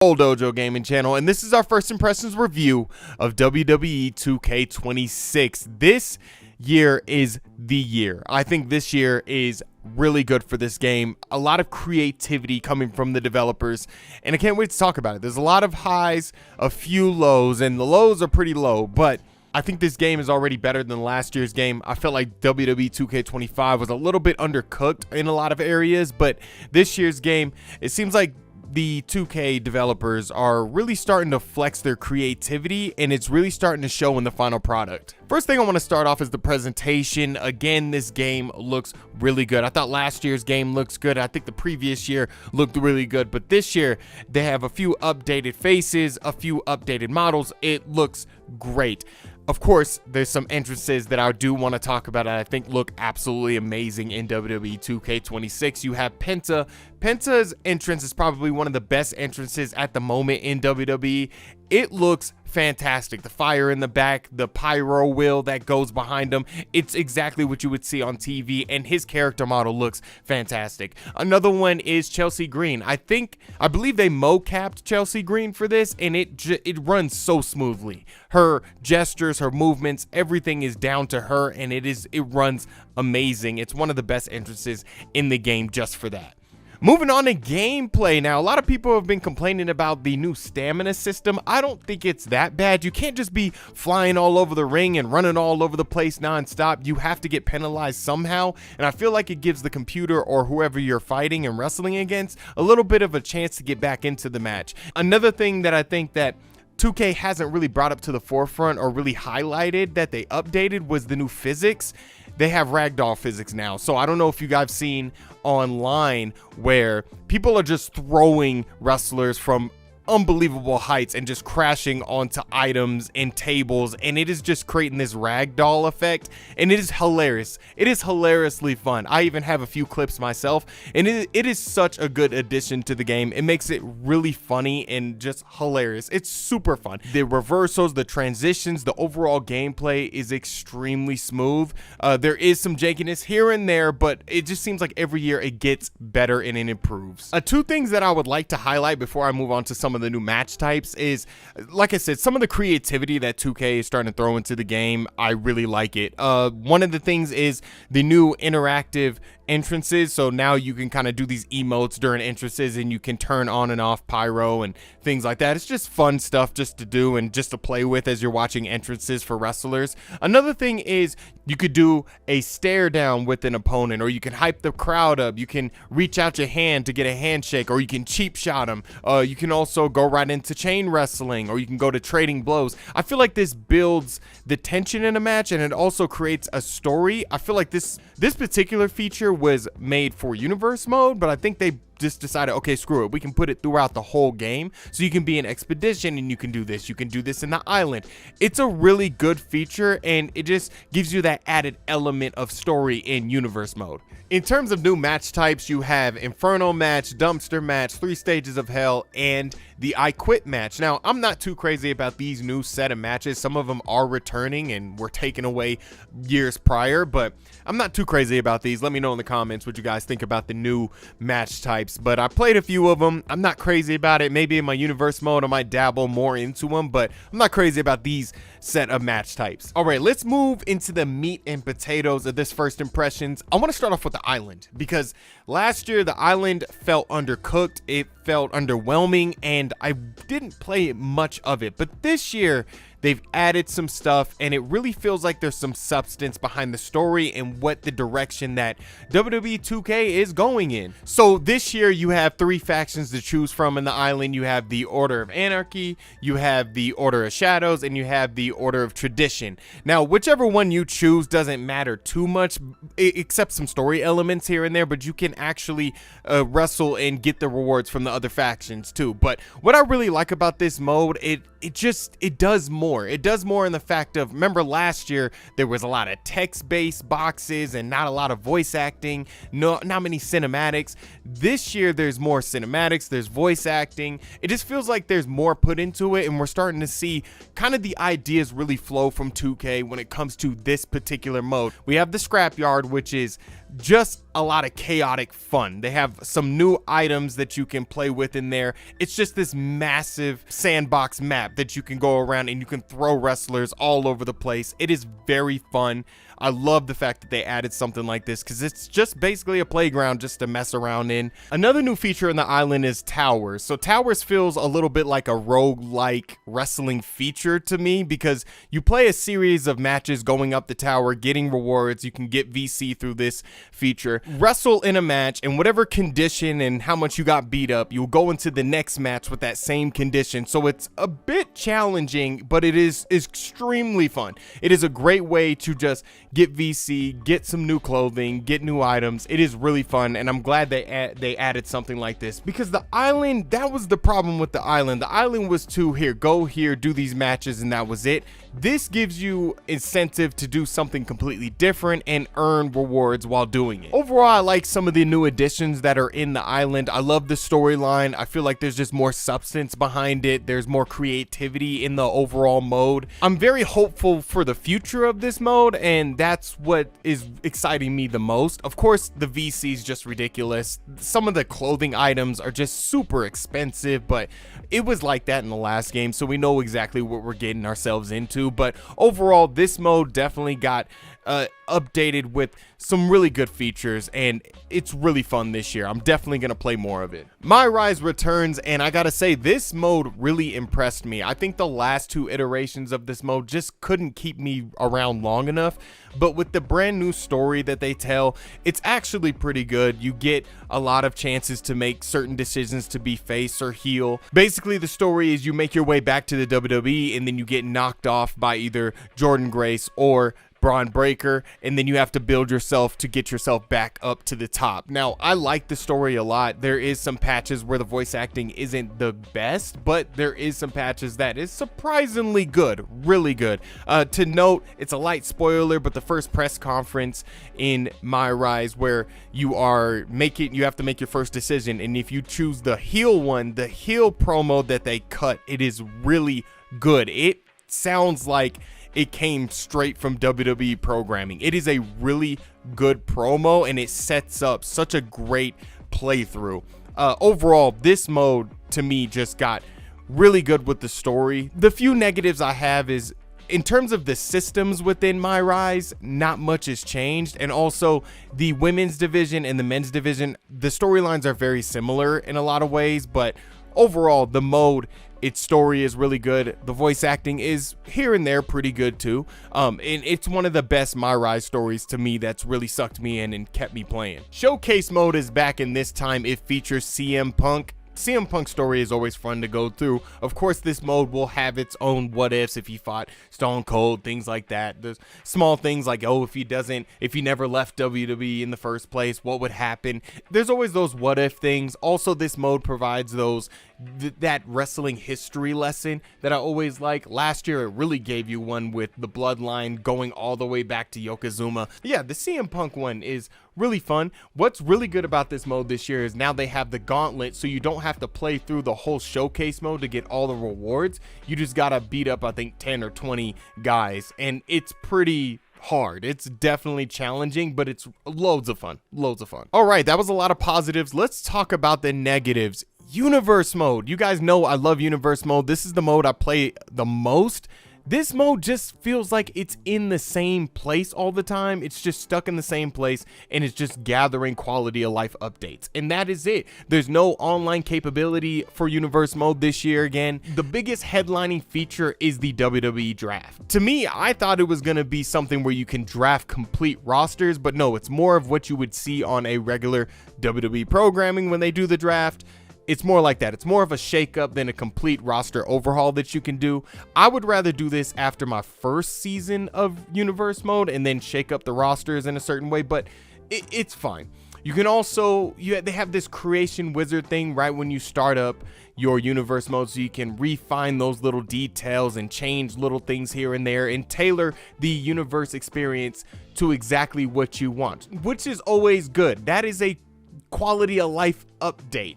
Old Dojo Gaming Channel, and this is our first impressions review of WWE 2K26. This year is the year. I think this year is really good for this game. A lot of creativity coming from the developers, and I can't wait to talk about it. There's a lot of highs, a few lows, and the lows are pretty low, but I think this game is already better than last year's game. I felt like WWE 2K25 was a little bit undercooked in a lot of areas, but this year's game, it seems like the 2K developers are really starting to flex their creativity, and it's really starting to show in the final product. First thing I want to start off is the presentation. Again, this game looks really good. I thought last year's game looks good. I think the previous year looked really good, but this year they have a few updated faces, a few updated models. It looks great. Of course, there's some entrances that I do want to talk about that I think look absolutely amazing in WWE 2K26. You have Penta. Penta's entrance is probably one of the best entrances at the moment in WWE. It looks fantastic. The fire in the back, the pyro wheel that goes behind him, it's exactly what you would see on TV, and his character model looks fantastic. Another one is Chelsea Green. I believe they mo-capped Chelsea Green for this, and it runs so smoothly. Her gestures, her movements, everything is down to her, and it runs amazing. It's one of the best entrances in the game just for that. Moving on to gameplay now, a lot of people have been complaining about the new stamina system. I don't think it's that bad. You can't just be flying all over the ring and running all over the place nonstop. You have to get penalized somehow, and I feel like it gives the computer or whoever you're fighting and wrestling against a little bit of a chance to get back into the match. Another thing that I think that 2K hasn't really brought up to the forefront or really highlighted that they updated was the new physics. They have ragdoll physics now. So I don't know if you guys seen online where people are just throwing wrestlers from unbelievable heights and just crashing onto items and tables, and it is just creating this ragdoll effect, and it is hilarious. It is hilariously fun. I even have a few clips myself, and it is such a good addition to the game. It makes it really funny and just hilarious. It's super fun. The reversals, the transitions, the overall gameplay is extremely smooth. There is some jankiness here and there, but it just seems like every year it gets better and it improves. Two things that I would like to highlight before I move on to some of the new match types is, like I said, some of the creativity that 2K is starting to throw into the game. I really like it. One of the things is the new interactive entrances. So now you can kind of do these emotes during entrances, and you can turn on and off pyro and things like that. It's just fun stuff just to do and just to play with as you're watching entrances for wrestlers. Another thing is you could do a stare down with an opponent, or you can hype the crowd up. You can reach out your hand to get a handshake, or you can cheap shot them. You can also go right into chain wrestling, or you can go to trading blows. I feel like this builds the tension in a match, and it also creates a story. I feel like this particular feature was made for universe mode, but I think they just decided, okay, screw it, we can put it throughout the whole game, so you can be an expedition and you can do this in the island. It's a really good feature, and it just gives you that added element of story in universe mode. In terms of new match types, you have Inferno match, Dumpster match, 3 stages of hell, and the I Quit match. Now, I'm not too crazy about these new set of matches. Some of them are returning and were taken away years prior, but I'm not too crazy about these. Let me know in the comments what you guys think about the new match types. But I played a few of them. I'm not crazy about it. Maybe in my universe mode I might dabble more into them, but I'm not crazy about these set of match types. All right, let's move into the meat and potatoes of this first impressions. I want to start off with the island, because last year the island felt undercooked. It felt underwhelming, and I didn't play much of it. But this year they've added some stuff, and it really feels like there's some substance behind the story and what the direction that WWE 2K is going in. So this year you have 3 factions to choose from in the island. You have the Order of Anarchy, you have the Order of Shadows, and you have the Order of Tradition. Now, whichever one you choose doesn't matter too much, except some story elements here and there, but you can actually wrestle and get the rewards from the other factions too. But what I really like about this mode, it does more. It does more in the fact of, remember last year there was a lot of text-based boxes and not a lot of voice acting, not many cinematics. This year there's more cinematics, there's voice acting. It just feels like there's more put into it, and we're starting to see kind of the ideas really flow from 2K when it comes to this particular mode. We have the scrapyard, which is just a lot of chaotic fun. They have some new items that you can play with in there. It's just this massive sandbox map that you can go around and you can throw wrestlers all over the place. It is very fun. I love the fact that they added something like this because it's just basically a playground just to mess around in. Another new feature in the island is towers. So towers feels a little bit like a rogue-like wrestling feature to me because you play a series of matches going up the tower, getting rewards. You can get VC through this feature. Wrestle in a match, and whatever condition and how much you got beat up, you'll go into the next match with that same condition. So it's a bit challenging, but it is extremely fun. It is a great way to just get VC, get some new clothing, get new items. It is really fun, and I'm glad they added something like this because the island, that was the problem with the island. The island was to go here, do these matches, and that was it. This gives you incentive to do something completely different and earn rewards while doing it. Overall, I like some of the new additions that are in the island. I love the storyline. I feel like there's just more substance behind it. There's more creativity in the overall mode. I'm very hopeful for the future of this mode, and that's what is exciting me the most. Of course, the VC is just ridiculous. Some of the clothing items are just super expensive, but it was like that in the last game, so we know exactly what we're getting ourselves into. But overall, this mode definitely got updated with some really good features, and it's really fun this year. I'm definitely gonna play more of it. MyRise returns, and I gotta say, this mode really impressed me. I think the last two iterations of this mode just couldn't keep me around long enough, but with the brand new story that they tell, it's actually pretty good. You get a lot of chances to make certain decisions to be face or heel. Basically, the story is you make your way back to the WWE, and then you get knocked off by either Jordan Grace or Braun Breaker, and then you have to build yourself to get yourself back up to the top. Now, I like the story a lot. There is some patches where the voice acting isn't the best, but there is some patches that is surprisingly good, really good. To note, it's a light spoiler, but the first press conference in MyRise where you have to make your first decision, and if you choose the heel one, the heel promo that they cut, it is really good. It sounds like it came straight from WWE programming. It is a really good promo, and it sets up such a great playthrough. Overall, this mode to me just got really good with the story. The few negatives I have is in terms of the systems within MyRise, not much has changed, and also the women's division and the men's division, the storylines are very similar in a lot of ways, but overall, the mode, its story is really good. The voice acting is here and there pretty good too. And it's one of the best MyRise stories to me that's really sucked me in and kept me playing. Showcase mode is back, and this time it features CM Punk. CM Punk's story is always fun to go through. Of course, this mode will have its own what ifs if he fought Stone Cold, things like that. There's small things like, oh, if he never left WWE in the first place, what would happen? There's always those what if things. Also, this mode provides that wrestling history lesson that I always like. Last year, it really gave you one with the bloodline going all the way back to Yokozuna. Yeah, the CM Punk one is really fun. What's really good about this mode this year is now they have the gauntlet, so you don't have to play through the whole showcase mode to get all the rewards. You just gotta beat up, I think, 10 or 20 guys, and it's pretty hard. It's definitely challenging, but it's loads of fun. All right, that was a lot of positives. Let's talk about the negatives. Universe mode. You guys know I love universe mode. This is the mode I play the most. This mode just feels like it's in the same place all the time. It's just stuck in the same place, and it's just gathering quality of life updates. And that is it. There's no online capability for universe mode this year again. The biggest headlining feature is the WWE draft. To me, I thought it was going to be something where you can draft complete rosters, but no, it's more of what you would see on a regular WWE programming when they do the draft. It's more like that. It's more of a shakeup than a complete roster overhaul that you can do. I would rather do this after my first season of universe mode and then shake up the rosters in a certain way, but it's fine. You can also, they have this creation wizard thing right when you start up your universe mode, so you can refine those little details and change little things here and there and tailor the universe experience to exactly what you want, which is always good. That is a quality of life update.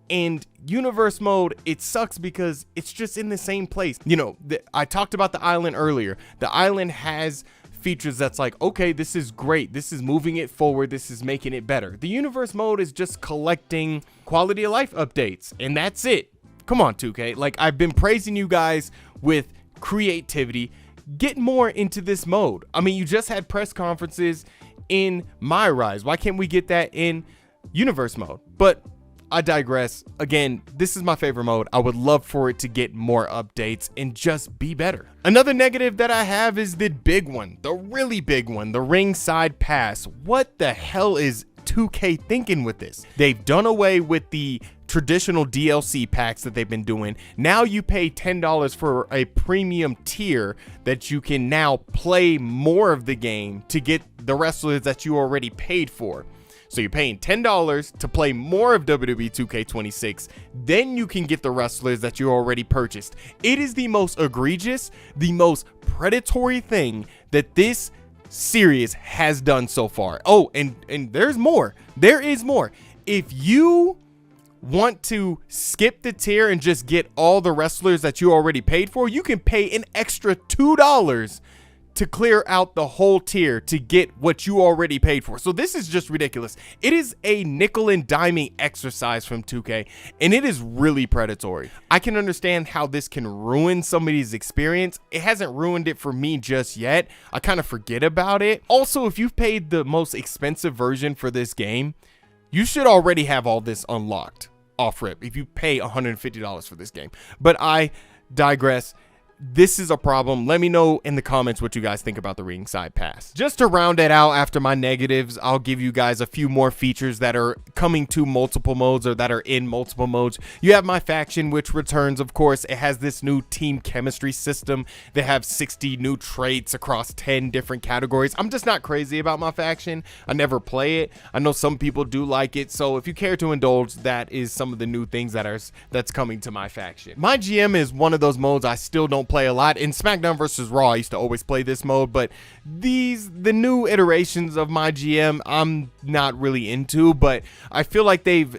And universe mode, it sucks because it's just in the same place. You know, I talked about the island earlier. The island has features that's like, okay, this is great. This is moving it forward. This is making it better. The universe mode is just collecting quality of life updates, and that's it. Come on, 2K. Like, I've been praising you guys with creativity. Get more into this mode. I mean, you just had press conferences in MyRise. Why can't we get that in universe mode? But I digress. Again, this is my favorite mode. I would love for it to get more updates and just be better. Another negative that I have is the big one, the really big one, the ringside pass. What the hell is 2K thinking with this? They've done away with the traditional DLC packs that they've been doing. Now you pay $10 for a premium tier that you can now play more of the game to get the wrestlers that you already paid for. So you're paying $10 to play more of WWE 2K26, then you can get the wrestlers that you already purchased. It is the most egregious, the most predatory thing that this series has done so far. Oh, and there's more. There is more. If you want to skip the tier and just get all the wrestlers that you already paid for, you can pay an extra $2 to clear out the whole tier to get what you already paid for. So this is just ridiculous. It is a nickel and diming exercise from 2K, and it is really predatory. I can understand how this can ruin somebody's experience. It hasn't ruined it for me just yet. I kind of forget about it. Also, if you've paid the most expensive version for this game, you should already have all this unlocked off rip if you pay $150 for this game. But I digress. This is a problem. Let me know in the comments what you guys think about the ringside pass. Just to round it out after my negatives, I'll give you guys a few more features that are coming to multiple modes or that are in multiple modes. You have MyFaction, which returns, of course. It has this new team chemistry system. They have 60 new traits across 10 different categories. I'm just not crazy about MyFaction. I never play it. I know some people do like it. So if you care to indulge, that is some of the new things that's coming to MyFaction. MyGM is one of those modes I still don't play a lot. In SmackDown vs. Raw, I used to always play this mode, but the new iterations of MyGM, I'm not really into, but I feel like they've,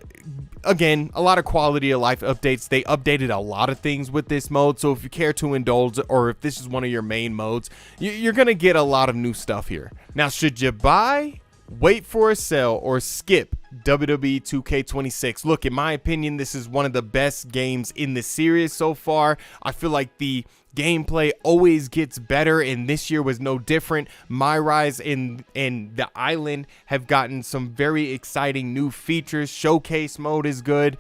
again, a lot of quality of life updates. They updated a lot of things with this mode, so if you care to indulge, or if this is one of your main modes, you're gonna get a lot of new stuff here. Now, should you buy, wait for a sale, or skip WWE 2K26? Look, in my opinion, this is one of the best games in the series so far. I feel like the gameplay always gets better, and this year was no different. MyRise and the Island have gotten some very exciting new features. Showcase mode is good.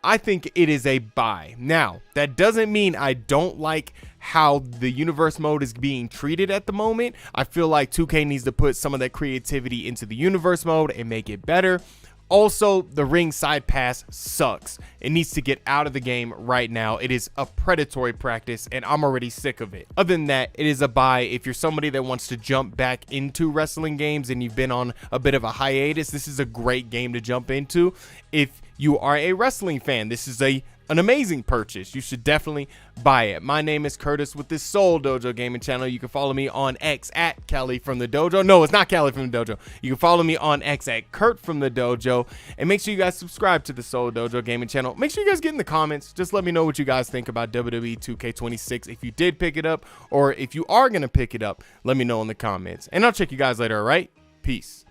I think it is a buy. Now, that doesn't mean I don't like how the universe mode is being treated at the moment. I feel like 2K needs to put some of that creativity into the universe mode and make it better. Also, the ringside pass sucks. It needs to get out of the game right now. It is a predatory practice, and I'm already sick of it. Other than that, it is a buy. If you're somebody that wants to jump back into wrestling games and you've been on a bit of a hiatus, this is a great game to jump into. If you are a wrestling fan, this is an amazing purchase. You should definitely buy it. My name is Curtis with this Soul Dojo gaming channel. You can follow me on X at Kelly from the Dojo. No, it's not Kelly from the Dojo. You can follow me on X at Kurt from the Dojo. And make sure you guys subscribe to the Soul Dojo gaming channel. Make sure you guys get in the comments. Just let me know what you guys think about WWE 2K26. If you did pick it up, or if you are going to pick it up, let me know in the comments. And I'll check you guys later, all right? Peace.